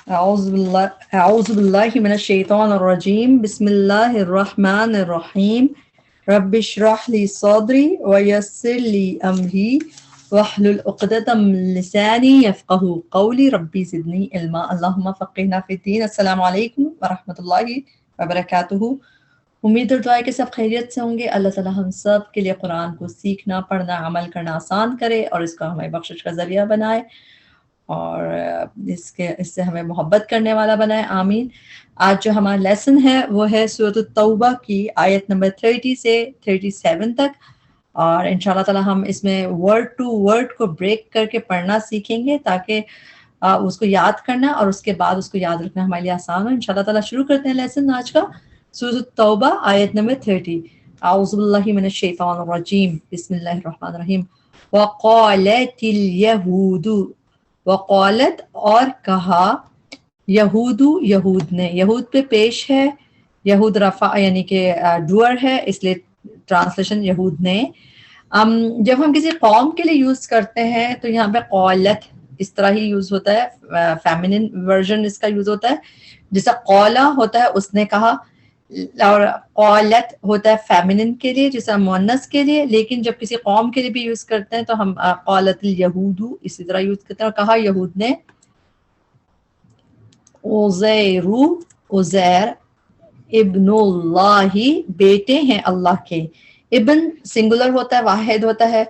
أعوذ بالله من الشيطان الرجيم بسم الله الرحمن الرحيم رب اشرح لي صدري ويسر لي أمري واحلل عقدة من لساني يفقهوا قولي ربي زدني علما اللهم فقهنا في الدين. السلام علیکم ورحمۃ اللہ وبرکاتہ. امید اور دعا ہے کہ سب خیریت سے ہوں گے. اللہ تعالیٰ ہم سب کے لیے قرآن کو سیکھنا، پڑھنا، عمل کرنا آسان کرے اور اس کو ہمیں بخشش کا ذریعہ بنائے اور اس سے ہمیں محبت کرنے والا بنائے. آمین. آج جو ہمارا لیسن ہے وہ ہے سورۃ التوبہ کی آیت نمبر 30 سے 37 تک، اور انشاءاللہ تعالی ہم اس میں ورڈ ٹو ورڈ کو بریک کر کے پڑھنا سیکھیں گے تاکہ اس کو یاد کرنا اور اس کے بعد اس کو یاد رکھنا ہمارے لیے آسان ہو. انشاءاللہ تعالی شروع کرتے ہیں لیسن آج کا. سورۃ التوبہ آیت نمبر 30. اعوذ باللہ من الشیطان الرجیم بسم اللہ الرحمن الرحیم. وقالت الیہود، وقالت اور کہا، یہود یہود نے، یہود پہ پیش ہے، یہود رفع یعنی کہ ڈوئر ہے، اس لیے ٹرانسلیشن یہود نے. جب ہم کسی قوم کے لیے یوز کرتے ہیں تو یہاں پہ قولت اس طرح ہی یوز ہوتا ہے، فیمینن ورژن اس کا یوز ہوتا ہے. جیسا قولا ہوتا ہے اس نے کہا، اور قولت ہوتا ہے فیمینن کے لیے جیسا مؤنث کے لیے. لیکن جب کسی قوم کے لیے بھی یوز کرتے ہیں تو ہم قولت الیہود اسی طرح یوز کرتے ہیں. اور کہا یہود نے، عزیر ابن اللہ بیٹے ہیں اللہ کے. ابن سنگولر ہوتا ہے، واحد ہوتا ہے.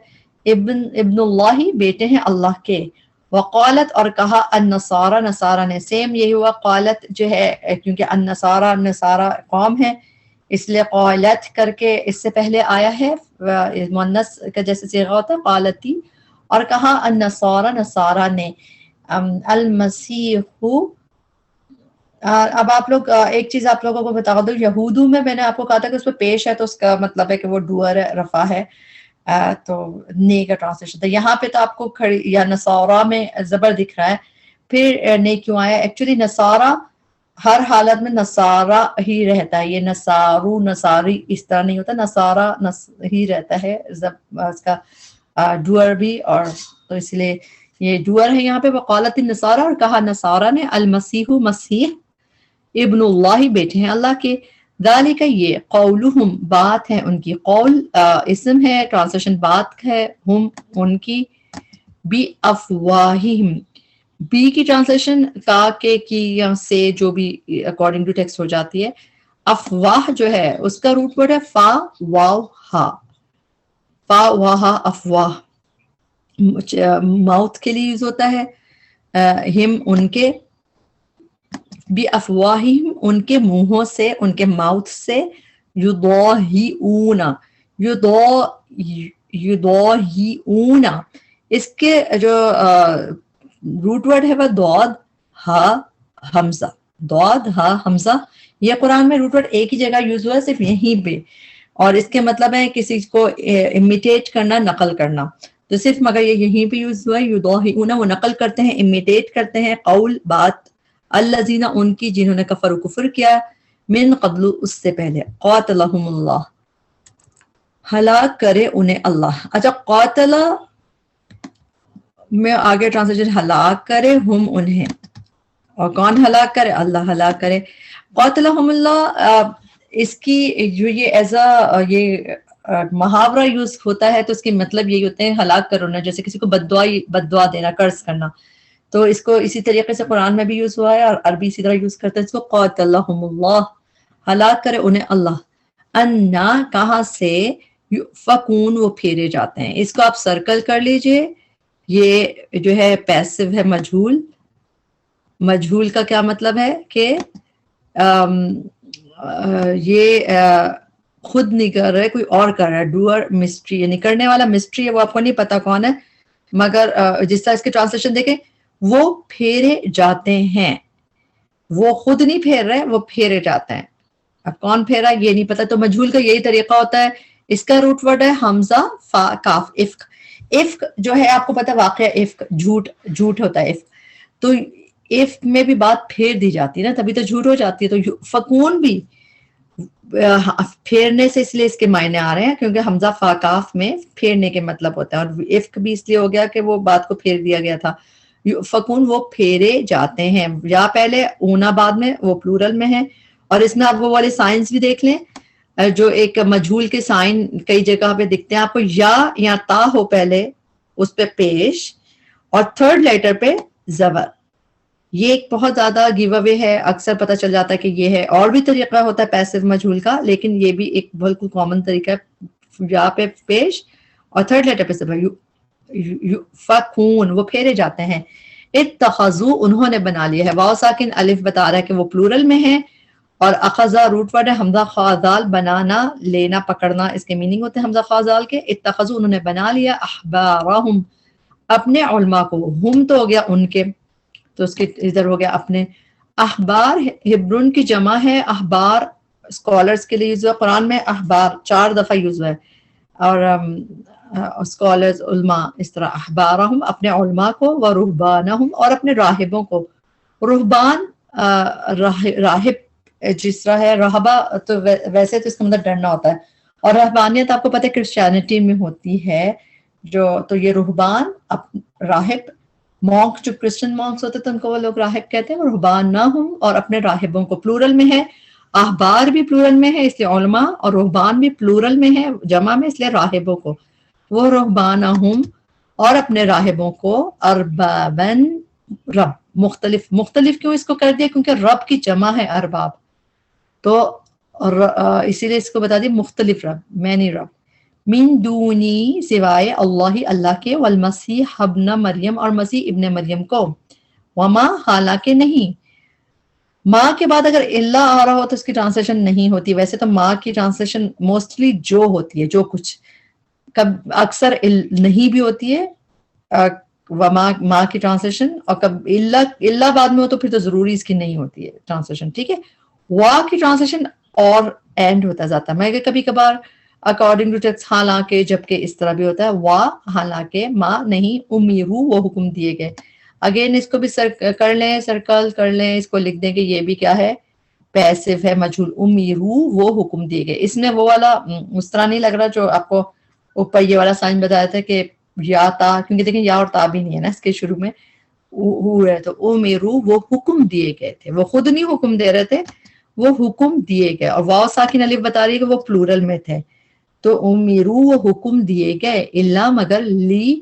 ابن اللہ بیٹے ہیں اللہ کے. وقالت اور کہا النصارى نصارہ نے، سیم یہی ہوا. قالت جو ہے کیونکہ النصارى نصارہ قوم ہے اس لیے قالت کر کے اس سے پہلے آیا ہے، مؤنث کا جیسے صیغہ ہوتا ہے قالتی. اور کہا النصارى نصارہ نے. المسیح، اب آپ لوگ ایک چیز آپ لوگوں کو بتا دوں، یہودو میں نے آپ کو کہا تھا کہ اس پہ پیش ہے تو اس کا مطلب ہے کہ وہ ڈوئر ہے، رفع ہے، تو نے کا ٹرانسلیشن تھا. یہاں پہ تو آپ کو کھڑی یا نصارہ میں زبر دکھ رہا ہے، پھر نے کیوں آیا؟ ایکچولی نصارہ ہر حالت میں نصارہ ہی رہتا ہے، یہ نصارو نصاری اس طرح نہیں ہوتا، نصارہ ہی رہتا ہے اس کا ڈوئر بھی. اور تو اس لیے یہ ڈوئر ہے یہاں پہ. وقالت النصارى اور کہا نصارہ نے، المسیح مسیح ابن اللہ بیٹے ہیں اللہ کے. ذالک یہ، قولہم بات ہے ان کی، قول اسم ہے، ٹرانسلیشن بات ہے، ہم ان کی، بی افواہہم، بی کی ٹرانسلیشن کا کے کی یا سے جو بھی اکارڈنگ ٹو ٹیکسٹ ہو جاتی ہے. افواہ جو ہے اس کا روٹ ورڈ ہے فا واو ہا، فا وا ہا افواہ. ماؤتھ کے لیے یوز ہوتا ہے، ہم ان کے، بی افواہہم ان کے منہوں سے، ان کے ماؤتھ سے، یضاہئون، یضاہئون، اس کے جو روٹ ورڈ ہے وہ ضاد ہا حمزہ، ضاد ہا حمزہ. یہ قرآن میں روٹ ورڈ ایک ہی جگہ یوز ہوا ہے، صرف یہیں پہ، اور اس کے مطلب ہے کسی کو امیٹیٹ کرنا، نقل کرنا. تو صرف مگر یہ یہیں پہ یوز ہوا ہے. یضاہئون وہ نقل کرتے ہیں، امیٹیٹ کرتے ہیں، قول بات، الذین ان کی جنہوں نے کفر و کفر کیا، من قبل اس سے پہلے، قاتلہم اللہ ہلاک کرے انہیں اللہ. اچھا قاتل میں آگے ٹرانسلیشن ہلاک کرے، ہم انہیں، اور کون ہلاک کرے؟ اللہ ہلاک کرے. قاتلہم اللہ، اس کی جو یہ ایز یہ محاورہ یوز ہوتا ہے تو اس کے مطلب یہی ہوتے ہیں ہلاک کرنا، جیسے کسی کو بددعا دینا، قرض کرنا. تو اس کو اسی طریقے سے قرآن میں بھی یوز ہوا ہے اور عربی اسی طرح یوز کرتے ہیں اس کو. قاتلہم اللہ ہلاک کرے انہیں اللہ. انا کہاں سے، یؤفکون وہ پھیرے جاتے ہیں. اس کو آپ سرکل کر لیجئے. یہ جو ہے پیسو ہے، مجہول. مجہول کا کیا مطلب ہے کہ یہ خود نہیں کر رہے، کوئی اور کر رہا ہے. ڈوئر مسٹری یعنی کرنے والا مسٹری ہے، وہ آپ کو نہیں پتا کون ہے، مگر جس طرح اس کے ٹرانسلیشن دیکھیں، وہ پھیرے جاتے ہیں. وہ خود نہیں پھیر رہے، وہ پھیرے جاتے ہیں. اب کون پھیرا یہ نہیں پتا. تو مجہول کا یہی طریقہ ہوتا ہے. اس کا روٹ ورڈ ہے حمزہ فا کاف، افک. افک جو ہے آپ کو پتا واقعہ افک، جھوٹ، جھوٹ ہوتا ہے افک. تو افک میں بھی بات پھیر دی جاتی ہے نا، تبھی تو جھوٹ ہو جاتی ہے. تو فکون بھی پھیرنے سے اس لیے اس کے معنی آ رہے ہیں کیونکہ حمزہ فا کاف میں پھیرنے کے مطلب ہوتا ہے. اور افک بھی اس لیے ہو گیا کہ وہ بات کو پھیر دیا گیا تھا. یؤفکون وہ پھیرے جاتے ہیں، یا پہلے اونا بعد میں، وہ پلورل میں ہے. اور اس میں آپ وہ والے سائنس بھی دیکھ لیں جو ایک مجہول کے سائن کئی جگہ پہ دکھتے ہیں آپ کو، یا تا ہو پہلے اس پہ پیش اور تھرڈ لیٹر پہ زبر. یہ ایک بہت زیادہ گیو اوے ہے، اکثر پتہ چل جاتا ہے کہ یہ ہے. اور بھی طریقہ ہوتا ہے پیسو مجہول کا، لیکن یہ بھی ایک بالکل کامن طریقہ ہے. یا پہ پیش اور تھرڈ لیٹر پہ زبر. یؤفکون وہ پھیرے جاتے ہیں. اتخذوا انہوں نے بنا لیا ہے. واو ساکن الف بتا رہا ہے کہ وہ پلورل میں ہے، اور اخذا روٹ ورڈ ہے، حمزہ خازال بنانا لینا پکڑنا، اس کے میننگ ہوتے ہیں حمزہ خازال کے. اتخذوا انہوں نے بنا لیا احبارہم اپنے علماء کو، ہم تو ہو گیا ان کے، تو اس کی ادھر ہو گیا اپنے. احبار ہبرون کی جمع ہے، احبار اسکالرس کے لیے یوز ہوا قرآن میں. احبار 4 دفعہ یوز ہوا ہے، اور اسکالرز علماء اس طرح. احبارہم اپنے علماء کو، ورہبانہم اور اپنے راہبوں کو. رہبان راہب جس طرح ہے، رہبہ تو ویسے تو اس کا مطلب ڈرنا ہوتا ہے، اور رہبانیت آپ کو پتہ ہے کرسچینٹی میں ہوتی ہے جو، تو یہ رہبان راہب. مونک جو کرسچن مونکس ہوتے تھے ان کو وہ لوگ راہب کہتے ہیں. رہبانہم اور اپنے راہبوں کو، پلورل میں ہے. احبار بھی پلورل میں ہے اس لیے علماء، اور رہبان بھی پلورل میں ہے جمع میں اس لیے راہبوں کو. وہ رہبانہم اور اپنے راہبوں کو، اربابن رب. مختلف کیوں اس کو کر دیا؟ کیونکہ رب کی جمع ہے ارباب، تو اسی لیے اس کو بتا دی مختلف رب، مینی رب. من دونی سوائے اللہ اللہ کے، والمسیح ابن مریم اور مسیح ابن مریم کو. وما حالانکہ نہیں. ماں کے بعد اگر اللہ آ رہا ہو تو اس کی ٹرانسلیشن نہیں ہوتی. ویسے تو ماں کی ٹرانسلیشن موسٹلی جو ہوتی ہے، جو کچھ، کب اکثر نہیں بھی ہوتی ہے ماں کی ٹرانسلیشن، اور کب اللہ بعد میں ہو تو پھر تو ضروری اس کی نہیں ہوتی ہے ٹرانسلیشن. ٹھیک ہے. وا کی ٹرانسلیشن اور اینڈ ہوتا جاتا ہے، میں کبھی کبھار اکارڈنگ ٹو ٹیکسٹ حالانکہ، جبکہ اس طرح بھی ہوتا ہے. وا حالانکہ، ماں نہیں، امیرو وہ حکم دیے گئے. اگین اس کو بھی کر لیں، سرکل کر لیں، اس کو لکھ دیں کہ یہ بھی کیا ہے، پیسو ہے مجہول. امیرو وہ حکم دیے گئے. اس میں وہ والا اس طرح نہیں لگ رہا جو آپ کو اوپر یہ والا سائن بتایا تھا کہ یا تا، کیونکہ دیکھیں یا اور تا بھی نہیں ہے نا اس کے شروع میں، ہے تو امیرو وہ حکم دیے گئے تھے. وہ خود نہیں حکم دے رہے تھے، وہ حکم دیے گئے. اور واو ساکن الف بتا رہی ہے کہ وہ پلورل میں تھے، تو امیرو وہ حکم دیے گئے. الا مگر، لی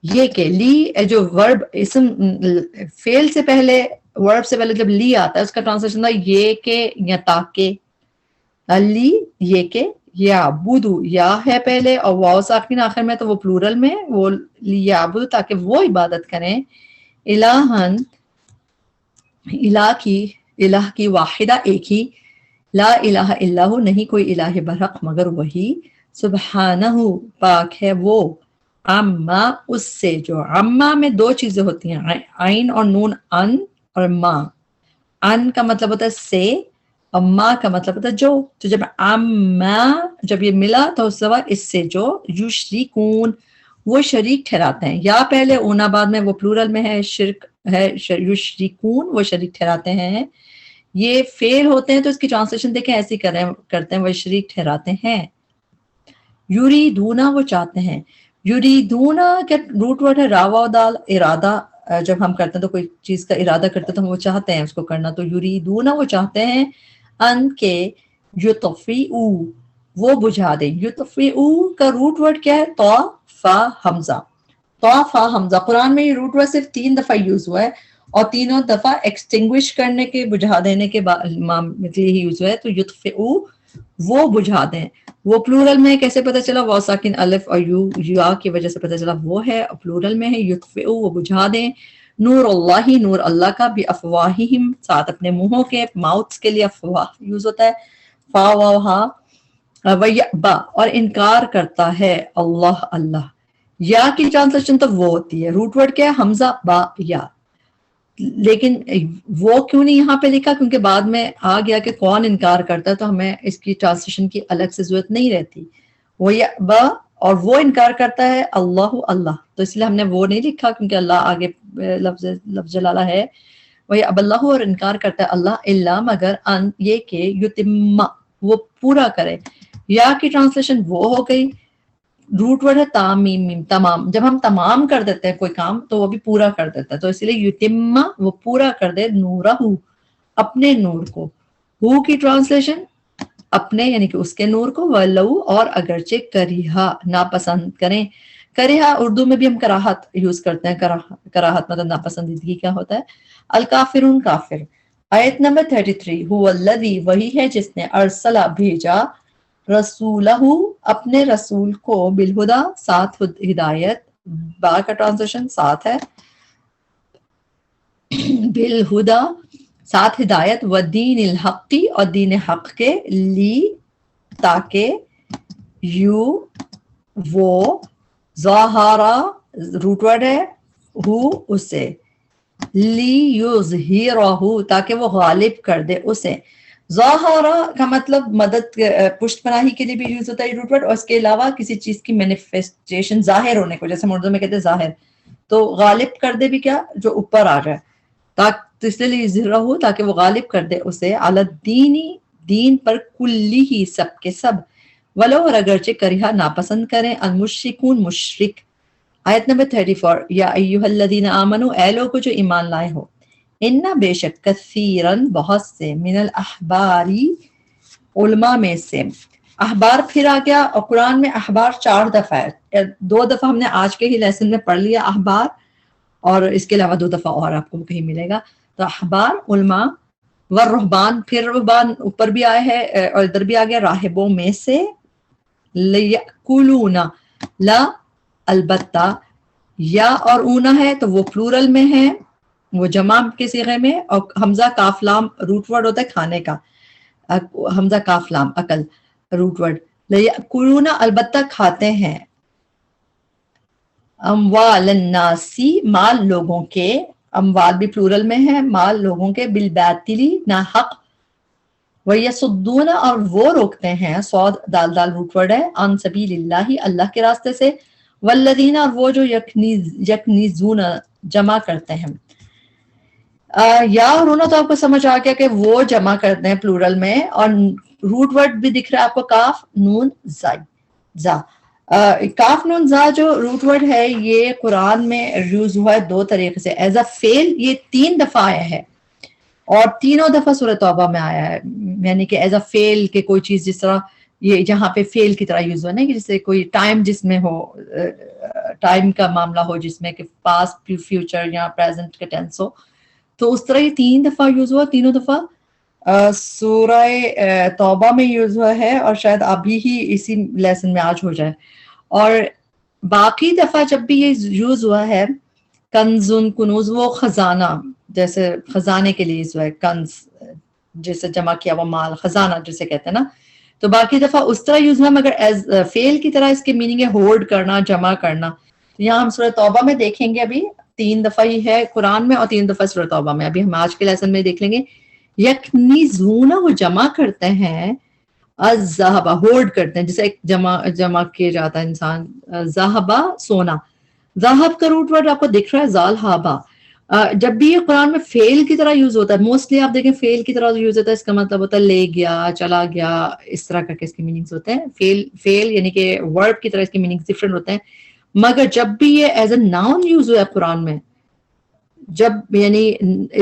یہ کہ، لی جو ورب اسم فعل سے پہلے، ورب سے پہلے جب لی آتا ہے اس کا ٹرانسلیشن تھا یہ کہ یا تاکہ. لی یہ کہ، یا بدو یا ہے پہلے اور واو ساکن آخر میں، تو وہ پلورل میں، وہ لیعبدو تاکہ وہ عبادت کریں. الہن الہ کی واحدہ ایک ہی. لا الہ الا ہو نہیں کوئی الہ برحق مگر وہی. سبحانہ پاک ہے وہ، عما اس سے جو. عما میں 2 چیزیں ہوتی ہیں، عین اور نون، ان اور ما. ان کا مطلب ہوتا ہے سے، اور ما کا مطلب ہوتا ہے جو. تو جب عما جب یہ ملا تو اس اس سے جو، یشرکون وہ شریک ٹھہراتے ہیں. یا پہلے اونا بعد میں، وہ پلورل میں ہے، شرک ہے، یشرکون وہ شریک ٹھہراتے ہیں. یہ فعل ہوتے ہیں تو اس کی ٹرانسلیشن دیکھیں ایسی کرتے ہیں، وہ شریک ٹھہراتے ہیں. یریدونا وہ چاہتے ہیں. یریدونا کیا روٹ ورڈ ہے، راوا دال، ارادہ. جب ہم کرتے ہیں تو کوئی چیز کا ارادہ کرتے تو ہم وہ چاہتے ہیں اس کو کرنا، تو یریدونا وہ چاہتے ہیں، ان کے یطفئو وہ بجھا دیں. یطفئو کا روٹ ورڈ کیا ہے، طا فا حمزہ. طا فا حمزہ. قرآن میں یہ روٹ ورڈ صرف 3 دفعہ یوز ہوا ہے، اور تینوں دفعہ ایکسٹنگوش کرنے کے، بجھا دینے کے لیے ہی یوز ہوا ہے. تو یطفئو وہ بجھا دیں. وہ پلورل میں کیسے پتہ چلا؟ واو ساکن الف اور یا کی وجہ سے پتہ چلا وہ ہے، اور پلورل میں ہے. یطفئو وہ بجھا دیں. نور اللہ نور اللہ کا، بھی افواہہم ساتھ اپنے منہوں کے، ماؤتھس کے لیے افواہ یوز ہوتا ہے، فا واو ہا. ویأبا اور انکار کرتا ہے اللہ اللہ. یا کی ٹرانسلیشن تو وہ ہوتی ہے، روٹ ورڈ کیا ہے، حمزہ با یا. لیکن وہ کیوں نہیں یہاں پہ لکھا؟ کیونکہ بعد میں آ گیا کہ کون انکار کرتا ہے، تو ہمیں اس کی ٹرانسلیشن کی الگ سے ضرورت نہیں رہتی. ویأبا اور وہ انکار کرتا ہے اللہ اللہ، تو اس لیے ہم نے وہ نہیں لکھا کیونکہ اللہ آگے لفظ جلالہ ہے. ویأبا اللہ اور انکار کرتا ہے اللہ، الا مگر، ان یہ کہ، یتم وہ پورا کرے. یا کی ٹرانسلیشن وہ ہو گئی روٹ ورڈ ہے تام میم میم تمام. جب ہم تمام کر دیتے ہیں کوئی کام تو وہ بھی پورا کر دیتا ہے, تو اسی لیے یتم وہ پورا کر دے نورہ اپنے نور کو. ہو کی ٹرانسلیشن اپنے یعنی کہ اس کے نور کو, ولو اور اگرچہ کریہا ناپسند کریں. کریہا اردو میں بھی ہم کراہت یوز کرتے ہیں, کراہت مطلب ناپسندیدگی کیا ہوتا ہے. الکافرون کافر. آیت نمبر 33 هو الذی وہی ہے جس نے ارسلہ بھیجا رسولہ اپنے رسول کو بالہدا ساتھ ہدایت. با کا ٹرانسلیشن ساتھ ہے بالہدا ساتھ ہدایت, و دین الحقی اور دین حق کے, لی تاکہ, یو وہ, ظاہرہ روٹ ورڈ ہے, ہو اسے, لی یظہرہ تاکہ وہ غالب کر دے اسے. ظاہرہ کا مطلب مدد پشت پناہی کے لیے بھی یوز ہوتا ہے روٹ ورڈ, اور اس کے علاوہ کسی چیز کی مینیفیسٹیشن ظاہر ہونے کو, جیسے ہم اردو میں کہتے ہیں ظاہر, تو غالب کر دے بھی کیا جو اوپر آ جائے, اس لیے یظہرہ ہو تاکہ وہ غالب کر دے اسے, علی الدینی دین پر, کلی ہی سب کے سب, ولو اور اگرچہ کریہا ناپسند کریں, المشرکون مشرک. آیت نمبر 34 یا ایھا الذین آمنو اے لوگو جو ایمان لائے ہو, انا بے شک کثیرن بہت سے, من الاحباری علماء میں سے. احبار پھر آ گیا, اور قرآن میں احبار 4 دفعہ ہے, 2 دفعہ ہم نے آج کے ہی لیسن میں پڑھ لیا احبار, اور اس کے علاوہ 2 دفعہ اور آپ کو کہیں ملے گا. تو احبار علماء, والرہبان پھر رہبان اوپر بھی آئے ہے اور ادھر بھی آ گیا, راہبوں میں سے, لیأکلون لا البتہ, یا اور اونا ہے تو وہ پلورل میں ہے, وہ جمع کے صیغے میں, اور حمزہ کاف لام روٹ ورڈ ہوتا ہے کھانے کا, حمزہ کاف لام عقل روٹ ورڈ. لیأکلون البتہ کھاتے ہیں, اموال الناسی مال لوگوں کے, اموال بھی پلورل میں ہے, مال لوگوں کے, بالباطلی نا حق, ویصدون اور وہ روکتے ہیں, صاد دال دال روٹ ورڈ ہے, عن سبیل اللہ اللہ کے راستے سے, والذین اور وہ جو یکنیزون جمع کرتے ہیں. یا رونا تو آپ کو سمجھ آ گیا کہ وہ جمع کرتے ہیں پلورل میں, اور روٹ ورڈ بھی دکھ رہا ہے آپ کو, کاف نون زا. کاف نون زا جو روٹ ورڈ ہے یہ قرآن میں یوز ہوا ہے 2 طریقے سے. ایز اے فیل یہ 3 دفعہ آیا ہے, اور تینوں دفعہ سورہ توبہ میں آیا ہے, یعنی کہ ایز اے فیل کہ کوئی چیز جس طرح یہ جہاں پہ فیل کی طرح یوز ہوا نا, کہ جیسے کوئی ٹائم جس میں ہو, ٹائم کا معاملہ ہو جس میں کہ پاسٹ فیوچر یا پریزنٹ کا ٹینس ہو, تو اس طرح یہ 3 دفعہ یوز ہوا. تینوں دفعہ سورہ توبہ میں یوز ہوا ہے, اور شاید ابھی ہی اسی لیسن میں آج ہو جائے. اور باقی دفعہ جب بھی یہ یوز ہوا ہے, کنزن کنوز وہ خزانہ, جیسے خزانے کے لیے یوز ہوا ہے, کنز جیسے جمع کیا وہ مال, خزانہ جسے کہتے ہیں نا, تو باقی دفعہ اس طرح یوز ہوا, مگر ایز فیل کی طرح اس کے میننگ ہے ہولڈ کرنا, جمع کرنا. یہاں ہم سورہ توبہ میں دیکھیں گے, ابھی 3 دفعہ ہی ہے قرآن میں اور 3 دفعہ سورہ توبہ میں, ابھی ہم آج کے لیسن میں دیکھ لیں گے. یکنیزون وہ جمع کرتے ہیں, الذهب ہولڈ کرتے ہیں, جیسے ایک جمع کیا جاتا ہے انسان, ذهب سونا, ذهب کا روٹ ورڈ آپ کو دکھ رہا ہے ذالحابہ. جب بھی یہ قرآن میں فیل کی طرح یوز ہوتا ہے, موسٹلی آپ دیکھیں فیل کی طرح یوز ہوتا ہے, اس کا مطلب ہوتا ہے لے گیا, چلا گیا, اس طرح کر کے اس کے میننگز ہوتے ہیں. فیل یعنی کہ ورب کی طرح اس کے میننگز ڈفرینٹ ہوتے ہیں, مگر جب بھی یہ ایز اے ناؤن یوز ہوا ہے قرآن میں, جب یعنی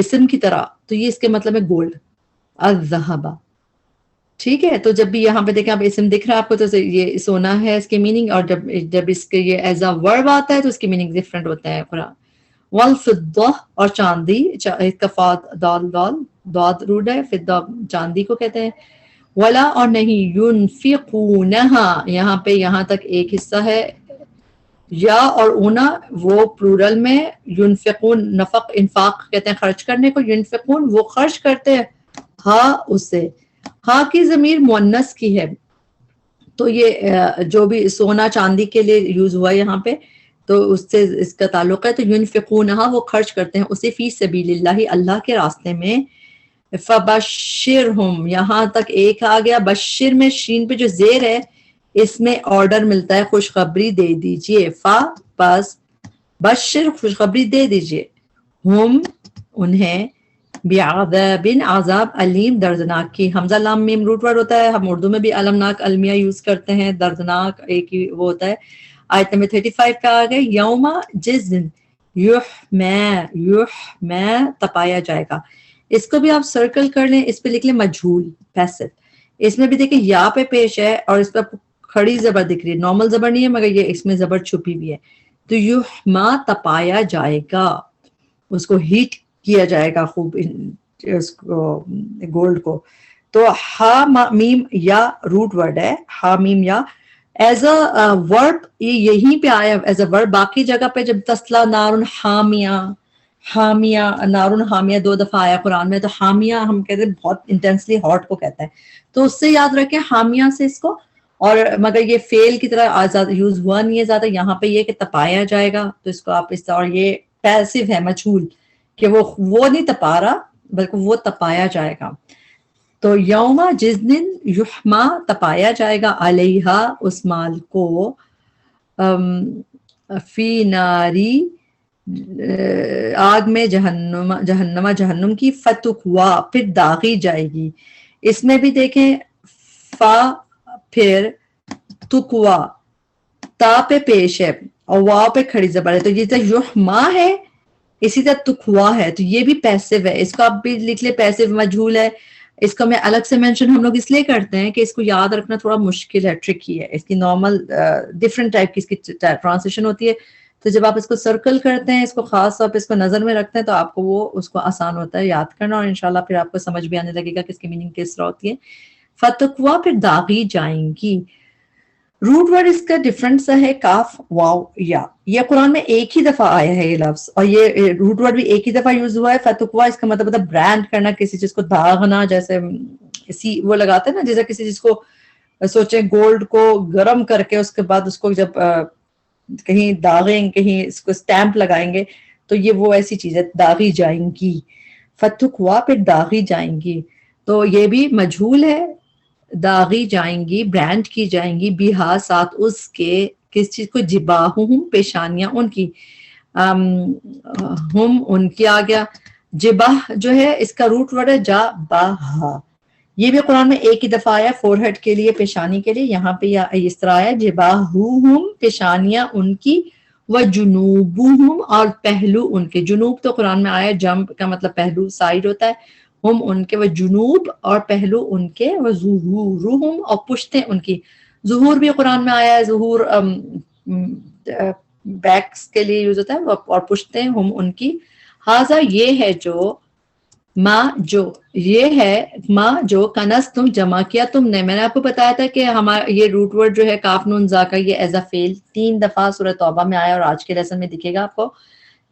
اسم کی طرح, تو یہ اس کے مطلب ہے گولڈ, الذهب. ٹھیک ہے, تو جب بھی یہاں پہ دیکھیں آپ اسم دکھ رہا ہے آپ کو, تو یہ سونا ہے اس کے میننگ, اور جب اس کے یہ ایز اے ورب آتا ہے تو اس کے میننگ ڈفرینٹ ہوتے ہیں قرآن. والفضہ اور چاندی, داد روڈ ہے, فضہ چاندی کو کہتے ہیں. ولا اور نہیں, ينفقونہا یہاں پہ یہاں تک ایک حصہ ہے, یا اور اونا وہ پلورل میں, ينفقون نفق انفاق کہتے ہیں خرچ کرنے کو, ينفقون وہ خرچ کرتے ہیں, ہاں اسے, ہاں کی ضمیر مؤنث کی ہے, تو یہ جو بھی سونا چاندی کے لیے یوز ہوا ہے یہاں پہ, تو اس سے اس کا تعلق ہے. تو ينفقونہا وہ خرچ کرتے ہیں اسے, فی سبیل اللہ اللہ کے راستے میں. فبشرہم یہاں تک ایک آ گیا, بشر میں شین پہ جو زیر ہے اس میں آرڈر ملتا ہے خوشخبری دے دیجئے, فا بس بشر خوشخبری دے دیجئے, ہم انہیں, بعذاب عذاب علیم دردناک کی. حمزہ لام میم روٹ ورڈ ہوتا ہے. ہم اردو میں بھی المناک المیہ یوز کرتے ہیں. دردناک ایک ہی وہ ہوتا ہے. آیت نمبر 35 پہ آ گئے یوم جس دن یحمى تپایا جائے گا. اس کو بھی آپ سرکل کر لیں. اس پہ لکھ لیں مجھول پیسو. اس میں بھی دیکھیں یا پہ پیش ہے اور اس پہ کھڑی زبر دکھ رہی ہے. نارمل زبر نہیں ہے مگر یہ اس میں زبر چھپی ہوئی ہے. تو یحمى تپایا جائے گا, اس کو ہیٹ کیا جائے گا خوب اس کو گولڈ کو. تو ہا میم یا روٹ ورڈ ہے. ہا میم یا ایز اے ورب یہ یہیں پہ آیا ایز اے ورب. باقی جگہ پہ جب تسلا نارن حامیہ حامیہ نارن حامیہ 2 دفعہ آیا قرآن میں, تو حامیہ ہم کہتے ہیں بہت انٹینسلی ہاٹ کو کہتا ہے. تو اس سے یاد رکھیں حامیہ سے اس کو. اور مگر یہ فیل کی طرح آزاد یوز ہوا نہیں ہے زیادہ. یہاں پہ یہ کہ تپایا جائے گا, تو اس کو آپ اس طرح. اور یہ پیسو ہے مجھول کہ وہ نہیں تپا رہا بلکہ وہ تپایا جائے گا. تو یوم جس دن یحمى تپایا جائے گا علیہا اس مال کو فی ناری آگ میں جہنم کی فتقوا پھر داغی جائے گی. اس میں بھی دیکھیں فا پھر تقوا تا پہ پیش ہے اور واو پہ کھڑی زبر ہے. تو یہ تو یحمى ہے اسی طرح تقوا ہے, تو یہ بھی پیسو ہے. اس کو آپ بھی لکھ لیں پیسو مجھول ہے. اس کا میں الگ سے مینشن ہم لوگ اس لیے کرتے ہیں کہ اس کو یاد رکھنا تھوڑا مشکل ہے, ٹرکی ہے. اس کی نارمل ڈفرینٹ ٹائپ کی اس کی ٹرانسلیشن ہوتی ہے. تو جب آپ اس کو سرکل کرتے ہیں, اس کو خاص طور پہ اس کو نظر میں رکھتے ہیں, تو آپ کو وہ اس کو آسان ہوتا ہے یاد کرنا, اور انشاءاللہ پھر آپ کو سمجھ بھی آنے لگے گا کہ اس کی میننگ کس طرح ہوتی ہے. فتقوا پھر داغی جائیں گی. روٹ ورڈ اس کا ڈفرنٹ سا ہے کاف واو یا. یہ قرآن میں ایک ہی دفعہ آیا ہے یہ لفظ, اور یہ روٹ ورڈ بھی ایک ہی دفعہ یوز ہوا ہے. فتقوا اس کا مطلب ہوتا ہے برانڈ کرنا, کسی چیز کو داغنا. جیسے وہ لگاتے ہیں نا, جیسے کسی چیز کو سوچیں گولڈ کو گرم کر کے اس کے بعد اس کو جب کہیں داغیں, کہیں اس کو سٹیمپ لگائیں گے, تو یہ وہ ایسی چیز ہے داغی جائیں گی. فتقوا پھر داغی جائیں گی. تو یہ بھی مجھول ہے. داغی جائیں گی, برانڈ کی جائیں گی, بیہا ساتھ اس کے, کس چیز کو, جباہم پیشانیاں ان کی, ہم ان کی آ گیا. جباہ جو ہے اس کا روٹ ورڈ ہے جا باہا. یہ بھی قرآن میں ایک ہی دفعہ آیا فور ہیڈ کے لیے, پیشانی کے لیے. یہاں پہ اس طرح آیا جباہم پیشانیاں ان کی, و جنوبہم اور پہلو ان کے. جنوب تو قرآن میں آیا جنب کا مطلب پہلو سائڈ ہوتا ہے. ہم ان کے, و جنوب اور پہلو ان کے, و ظہورہم اور پشتیں ان کی. ظہور بھی قرآن میں آیا ہے, ظہور بیکس کے لیے یوز ہوتا ہے, اور پشتیں ہم ان کی. ہاذا یہ ہے جو, ماں جو یہ ہے, ماں جو کنس تم جمع کیا تم نے. میں نے آپ کو بتایا تھا کہ ہمارا یہ روٹ ورڈ جو ہے کاف نون زا کا, یہ ایز اے فیل 3 دفعہ سورہ توبہ میں آیا, اور آج کے لیسن میں دکھے گا آپ کو.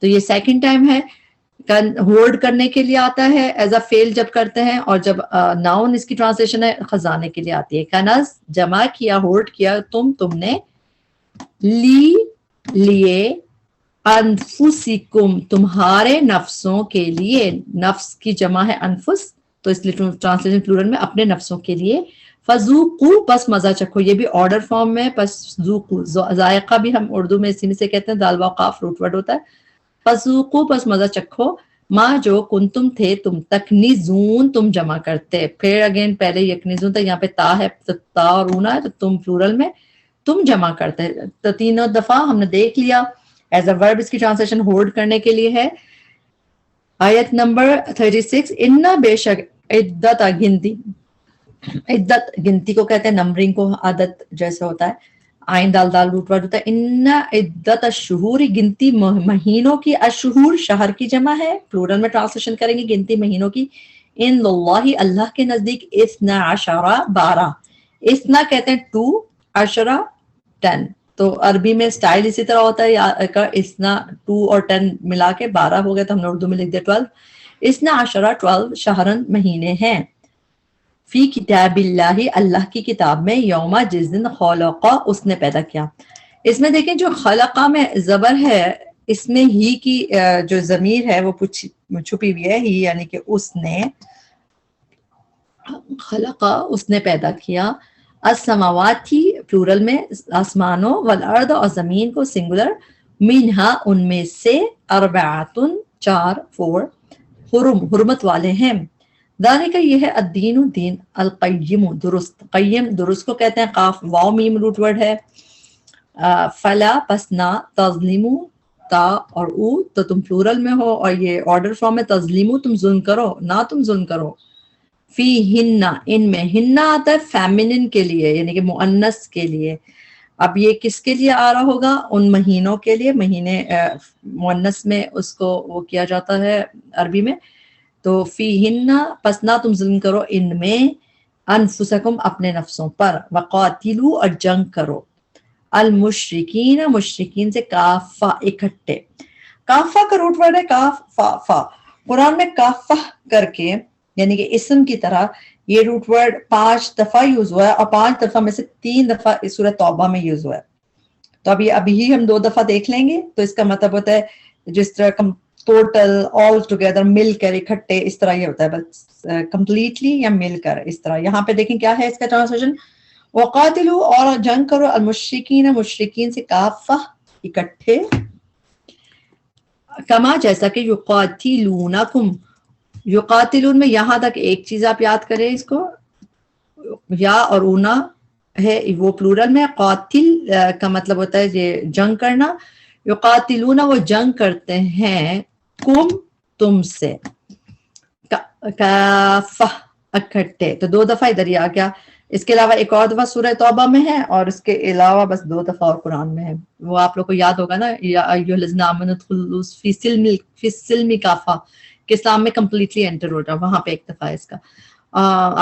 تو یہ سیکنڈ ٹائم ہے. ہولڈ کرنے کے لیے آتا ہے ایز اے فیل جب کرتے ہیں, اور جب ناؤن اس کی ٹرانسلیشن ہے خزانے کے لیے آتی ہے. کنز جمع کیا, ہولڈ کیا تم نے, لیے, انفسکم تمہارے نفسوں کے لیے. نفس کی جمع ہے انفس, تو اس لیے ٹرانسلیشن پلورل میں اپنے نفسوں کے لیے. فذوقوا پس مزہ چکھو. یہ بھی آرڈر فارم میں, پس ذوقوا ذائقہ بھی ہم اردو میں اسی میں سے کہتے ہیں, دال واو قاف روٹ ورڈ ہوتا ہے. فذوقوا پس مزہ چکھو, ماں جو کنتم تھے تم, تکنیزون تم جمع کرتے. پھر اگین پہلے یکنیزون تھا, یہاں پہ تا ہے, تا اور اونا ہے, تو تم پلورل میں تم جمع کرتے. تو 3 دفعہ ہم نے دیکھ لیا. ایز اے ورب اس کی ٹرانسلیشن ہولڈ کرنے کے لیے ہے. آیت نمبر 36, انا بے شک عدت گنتی, عدت گنتی کو کہتے ہیں, نمبرنگ کو عادت جیسے ہوتا ہے. آئین دال دال روٹ ورڈ ہوتا ہے. ان عدت الشہور گنتی مہینوں کی, الشہور شہر کی جمع ہے, پلورل میں ٹرانسلیشن کریں گے گنتی مہینوں کی. ان اللہ اللہ کے نزدیک 12 اثنا کہتے ہیں 2, عشرہ 10. تو عربی میں سٹائل اسی طرح ہوتا ہے, اسنا 2 اور 10 ملا کے 12 ہو گیا, تو ہم نے اردو میں لکھ دیا 12. اسنا عشرہ 12 شہرن مہینے ہیں. فی کتاب اللہ اللہ کی کتاب میں, یوم جس دن خلقہ اس نے پیدا کیا. اس میں دیکھیں جو خلقہ میں زبر ہے, اس میں ہی کی جو ضمیر ہے وہ چھپی ہوئی ہے, ہی یعنی کہ اس نے, خلقہ اس نے پیدا کیا. السماوات تھی پلورل میں آسمانوں, والارض اور زمین کو سنگولر, منہا ان میں سے, اربعۃ 4, 4, حرم حرمت والے ہیں. ذالک یہ ہے الدین دین القیم درست. قیم درست کو کہتے ہیں. قاف واو میم روٹ ورڈ ہے. فلا پس نہ تظلمو تا اور او تو تم پلورل میں ہو اور یہ آرڈر فارم ہے. تظلمو تم ظلم کرو نہ تم ظلم کرو. فی ہن ان میں ہن آتا ہے فیمنن کے لیے یعنی کہ مؤنث کے لیے. اب یہ کس کے لیے آ رہا ہوگا؟ ان مہینوں کے لیے. مہینے مؤنث میں اس کو وہ کیا جاتا ہے عربی میں. تو فی ہن پس نہ تم ظلم کرو ان میں انفسکم اپنے نفسوں پر. وقاتلو اور جنگ کرو المشرکین مشرکین سے کافہ اکٹھے. کافہ کا روٹ ورڈ ہے کاف فا فا. قرآن میں کافہ کر کے یعنی کہ اسم کی طرح یہ روٹ ورڈ 5 دفعہ یوز ہوا ہے اور 5 دفعہ میں سے 3 دفعہ اس سورہ توبہ میں یوز ہوا ہے. تو ابھی ہی ہم 2 دفعہ دیکھ لیں گے. تو اس کا مطلب ہوتا ہے جس طرح ٹوٹل آل ٹوگیدر مل کر اکٹھے اس طرح یہ ہوتا ہے بس کمپلیٹلی یا مل کر اس طرح. یہاں پہ دیکھیں کیا ہے اس کا ٹرانسلیشن. وقاتلو اور جنگ کرو المشرکین مشرکین سے کافہ اکٹھے. کما جیسا کہ یقاتلونکم یقاتلون میں یہاں تک ایک چیز آپ یاد کریں اس کو. یا اور اونا ہے وہ پلورل میں. قاتل کا مطلب ہوتا ہے یہ جنگ کرنا. یقاتلون وہ جنگ کرتے ہیں کم تم سے. کافہ اکٹھے تو 2 دفعہ ادھر ہی آ گیا. اس کے علاوہ ایک اور دفعہ سورہ توبہ میں ہے اور اس کے علاوہ بس 2 دفعہ اور قرآن میں ہے. وہ آپ لوگ کو یاد ہوگا نا یا ایھا الذین آمنوا ادخلوا فی السلم کافہ کہ اسلام میں کمپلیٹلی انٹر ہو جاؤ. وہاں پہ ایک دفعہ ہے اس کا.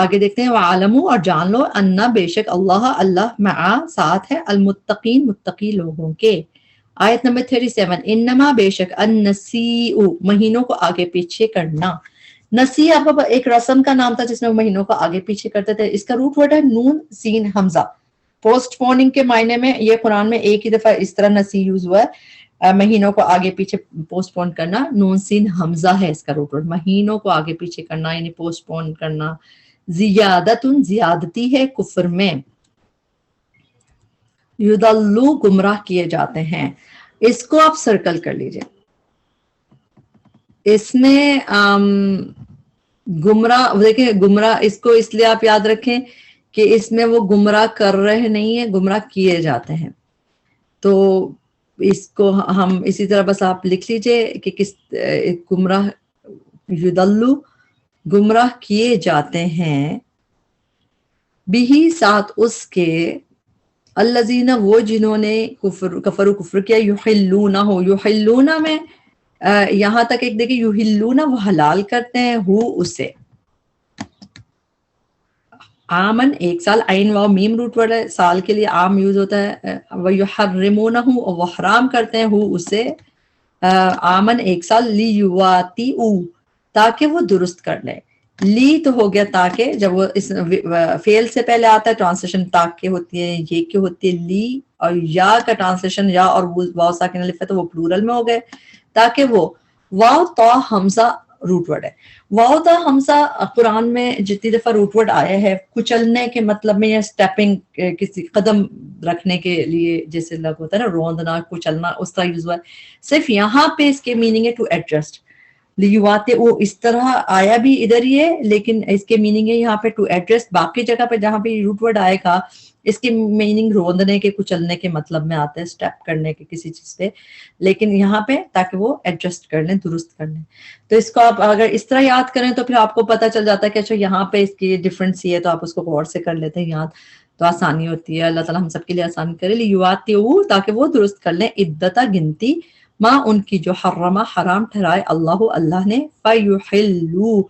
آگے دیکھتے ہیں. وعلموا اور جان لو انا بے شک اللہ مع ساتھ ہے المتقین متقی لوگوں کے. آیت نمبر 37 انما بے شک النسیء مہینوں کو آگے پیچھے کرنا. نسی آپ کا ایک رسم کا نام تھا جس میں مہینوں کو آگے پیچھے کرتے تھے. اس کا روٹ ورڈ ہے نون سین حمزہ. پوسٹ پوننگ کے معنی میں یہ قرآن میں ایک ہی دفعہ اس طرح نسی یوز ہوا ہے. مہینوں کو آگے پیچھے پوسٹ پون کرنا. نون سین حمزہ ہے اس کا روٹ ورڈ. مہینوں کو آگے پیچھے کرنا یعنی پوسٹ پون کرنا. زیادتن زیادتی ہے کفر میں. یضلوا گمراہ کیے جاتے ہیں. اس کو آپ سرکل کر لیجئے. اس میں گمراہ دیکھیں گمراہ اس کو اس لیے آپ یاد رکھیں کہ اس میں وہ گمراہ کر رہے نہیں ہیں گمراہ کیے جاتے ہیں. تو اس کو ہم اسی طرح بس آپ لکھ لیجئے کہ کس گمراہ یضلوا گمراہ کیے جاتے ہیں بھی ساتھ اس کے الذین وہ جنہوں نے کفر کیا یحلون میں یہاں تک ایک دیکھیں یحلون وہ حلال کرتے ہیں اسے. آمن ایک سال. عین واو میم روٹ ورڈ ہے. سال کے لیے عام یوز ہوتا ہے. ویحرمونہ وہ حرام کرتے ہیں اسے. آمن ایک سال. لیواطئوا تاکہ وہ درست کر لے. لی تو ہو گیا تاکہ جب وہ اس فعل سے پہلے آتا ہے ٹرانسلیشن تاکہ ہوتی ہے. یہ کیوں ہوتی ہے لی. اور یا کا ٹرانسلیشن یا اور واو ساکن الف ہے تو وہ پلورل میں ہو گئے. تاکہ وہ واو تا حمزہ روٹ ورڈ ہے. واو تا حمزہ قرآن میں جتنی دفعہ روٹ ورڈ آیا ہے کچلنے کے مطلب میں یا سٹیپنگ کسی قدم رکھنے کے لیے جیسے لگ ہوتا ہے نا روندنا کچلنا اس طرح یوز ہوا ہے. صرف یہاں پہ اس کے میننگ ہے ٹو ایڈجسٹ. لیواطئوا اس طرح آیا بھی ادھر ہی ہے لیکن اس کے میننگ ہے یہاں پہ ٹو ایڈجسٹ. باقی جگہ پہ جہاں پہ روٹ ورڈ آئے گا اس کی میننگ روندنے کے کچلنے کے مطلب میں آتا ہے سٹیپ کرنے کے کسی چیز پہ. لیکن یہاں پہ تاکہ وہ ایڈجسٹ کر لیں درست کر لیں. تو اس کو آپ اگر اس طرح یاد کریں تو پھر آپ کو پتہ چل جاتا ہے کہ اچھا یہاں پہ اس کی ڈفرینس یہ ہے تو آپ اس کو غور سے کر لیتے ہیں یاد تو آسانی ہوتی ہے. اللہ تعالیٰ ہم سب کے لیے آسانی کرے. لیواطئوا تاکہ وہ درست کر لیں عدتا گنتی ماں ان کی جو حرمہ حرام ٹھہرائے اللہ نے. فیحلوا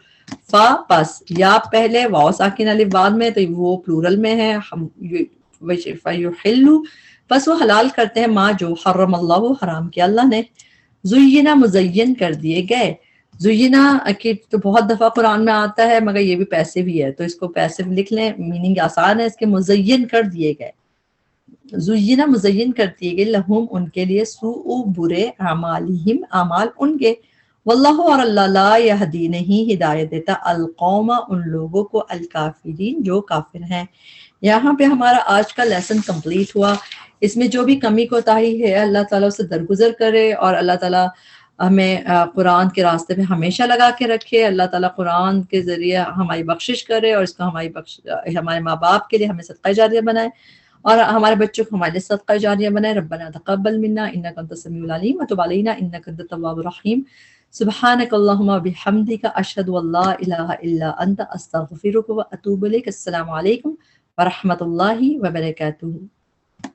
فا پس یا پہلے واو ساکن الف بعد میں تو وہ پلورل میں ہے. فیحلوا پس وہ حلال کرتے ہیں ماں جو حرم اللہ حرام کیا اللہ نے. زینا مزین کر دیے گئے. زینا کہ تو بہت دفعہ قرآن میں آتا ہے مگر یہ بھی پیسے بھی ہے تو اس کو پیسے لکھ لیں. میننگ آسان ہے اس کے. مزین کر دیے گئے. زینا مزین کر دیے گئے لہم ان کے لیے سوء برے اعمالہم اعمال ان کے. واللہ اور اللہ لا یہدی نہیں ہدایت دیتا القوم ان لوگوں کو الکافرین جو کافر ہیں. یہاں پہ ہمارا آج کا لیسن کمپلیٹ ہوا. اس میں جو بھی کمی کوتاہی ہے اللہ تعالیٰ اسے درگزر کرے اور اللہ تعالیٰ ہمیں قرآن کے راستے پہ ہمیشہ لگا کے رکھے. اللہ تعالیٰ قرآن کے ذریعے ہماری بخشش کرے اور اس کو ہمارے ماں باپ کے لیے ہمیں صدقہ جاریہ بنائے اور ہمارے بچوں کو ہمارے لیے صدقہ جاریہ بنائے. ربنا تقبل منا انک انت السمیع العلیم وتب علینا انک انت التواب الرحیم. سبحانک اللہم وبحمدک اشہد ان لا الہ الا انت استغفرک واتوب الیک. السلام علیکم ورحمۃ اللہ وبرکاتہ.